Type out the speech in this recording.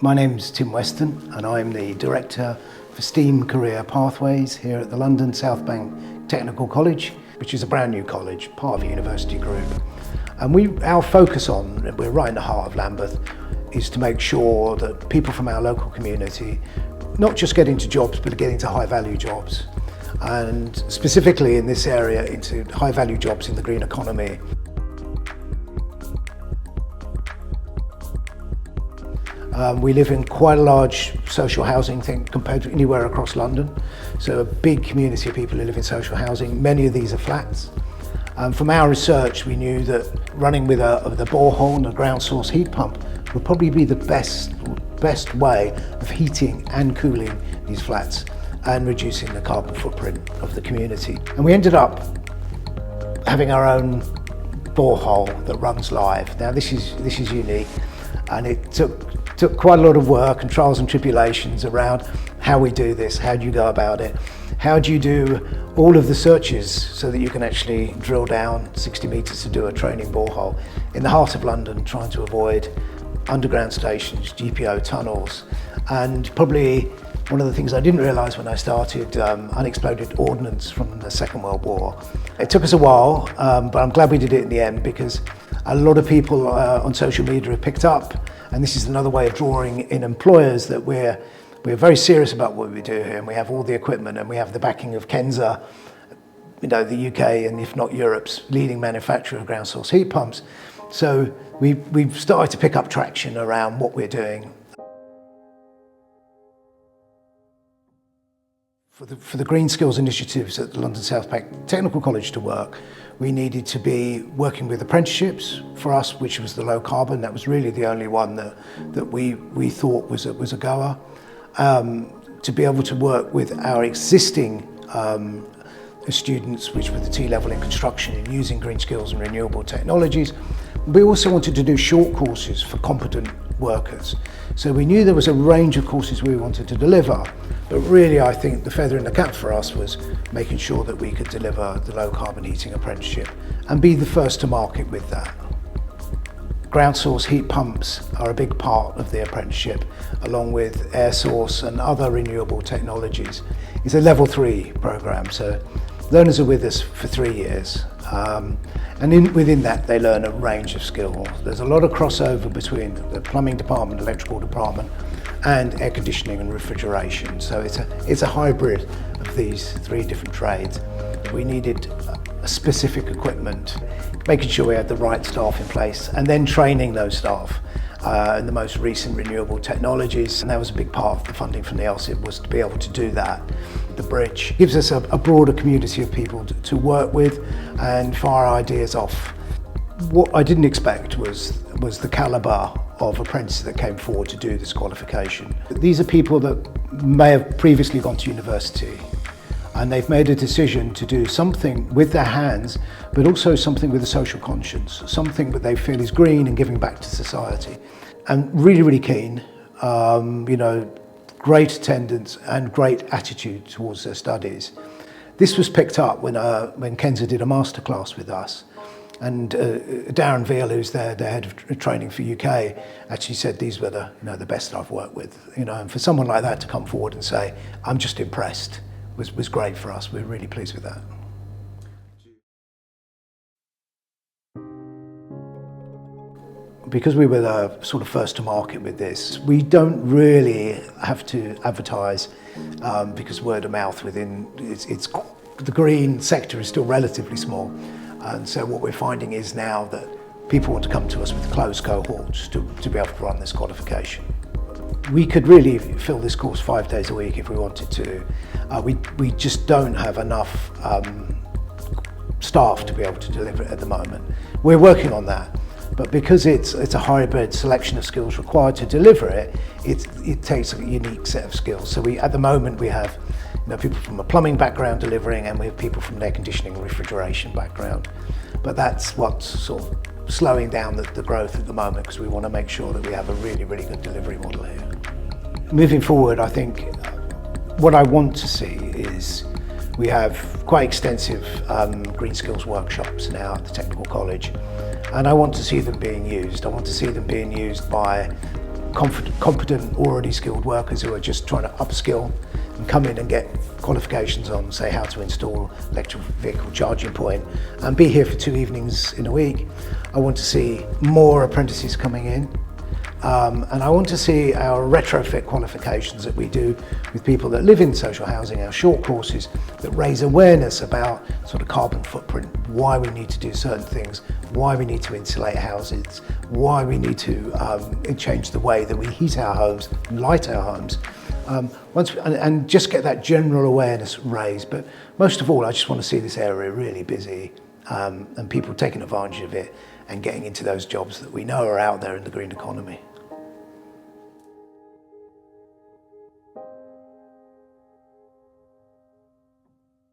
My name's Tim Weston and I'm the Director for STEAM Career Pathways here at the London South Bank Technical College, which is a brand new college, part of a university group. And our focus on, we're right in the heart of Lambeth, is to make sure that people from our local community not just get into jobs, but get into high value jobs. And specifically in this area, into high value jobs in the green economy. We live in quite a large social housing thing compared to anywhere across London. So a big community of people who live in social housing. Many of these are flats. From our research, we knew that running with the borehole and a ground source heat pump would probably be the best way of heating and cooling these flats and reducing the carbon footprint of the community. And we ended up having our own borehole that runs live. Now this is unique, and it took quite a lot of work and trials and tribulations around how we do this, how do you go about it, how do you do all of the searches so that you can actually drill down 60 metres to do a training borehole in the heart of London, trying to avoid underground stations, GPO tunnels, and probably one of the things I didn't realise when I started, unexploded ordnance from the Second World War. It took us a while, but I'm glad we did it in the end, because a lot of people on social media have picked up, and this is another way of drawing in employers that we're very serious about what we do here, and we have all the equipment, and we have the backing of Kenza, the UK and if not Europe's leading manufacturer of ground source heat pumps. So we've started to pick up traction around what we're doing. For the Green Skills initiatives at the London South Bank Technical College to work, we needed to be working with apprenticeships for us, which was the low carbon. That was really the only one that we thought was a goer. To be able to work with our existing students, which were the T-level in construction and using green skills and renewable technologies. We also wanted to do short courses for competent workers. So we knew there was a range of courses we wanted to deliver, but really I think the feather in the cap for us was making sure that we could deliver the low carbon heating apprenticeship and be the first to market with that. Ground source heat pumps are a big part of the apprenticeship, along with air source and other renewable technologies. It's a level 3 programme, so learners are with us for 3 years. And within that, they learn a range of skills. There's a lot of crossover between the plumbing department, electrical department, and air conditioning and refrigeration. So it's a hybrid of these 3 different trades. We needed specific equipment, making sure we had the right staff in place, and then training those staff in the most recent renewable technologies. And that was a big part of the funding from the LSIF, was to be able to do that. The bridge gives us a broader community of people to work with and fire ideas off. What I didn't expect was the calibre of apprentices that came forward to do this qualification. These are people that may have previously gone to university, and they've made a decision to do something with their hands, but also something with a social conscience, something that they feel is green and giving back to society. And really, really keen, great attendance and great attitude towards their studies. This was picked up when Kenza did a masterclass with us. And Darren Veal, who's the head of training for UK, actually said these were the best I've worked with. And for someone like that to come forward and say, I'm just impressed, was great for us. We're really pleased with that. Because we were the sort of first to market with this, we don't really have to advertise because word of mouth within the green sector is still relatively small. And so what we're finding is now that people want to come to us with closed cohorts to be able to run this qualification. We could really fill this course 5 days a week if we wanted to. We just don't have enough staff to be able to deliver it at the moment. We're working on that, but because it's a hybrid selection of skills required to deliver it, it takes a unique set of skills. So at the moment we have people from a plumbing background delivering, and we have people from an air conditioning and refrigeration background. But that's what's sort of slowing down the growth at the moment, because we want to make sure that we have a really, really good delivery model here. Moving forward, I think what I want to see is we have quite extensive green skills workshops now at the Technical College, and I want to see them being used. I want to see them being used by competent, already skilled workers who are just trying to upskill and come in and get qualifications on, say, how to install electric vehicle charging point and be here for 2 evenings in a week. I want to see more apprentices coming in. And I want to see our retrofit qualifications that we do with people that live in social housing, our short courses that raise awareness about sort of carbon footprint, why we need to do certain things, why we need to insulate houses, why we need to change the way that we heat our homes, light our homes, and just get that general awareness raised. But most of all, I just want to see this area really busy and people taking advantage of it and getting into those jobs that we know are out there in the green economy.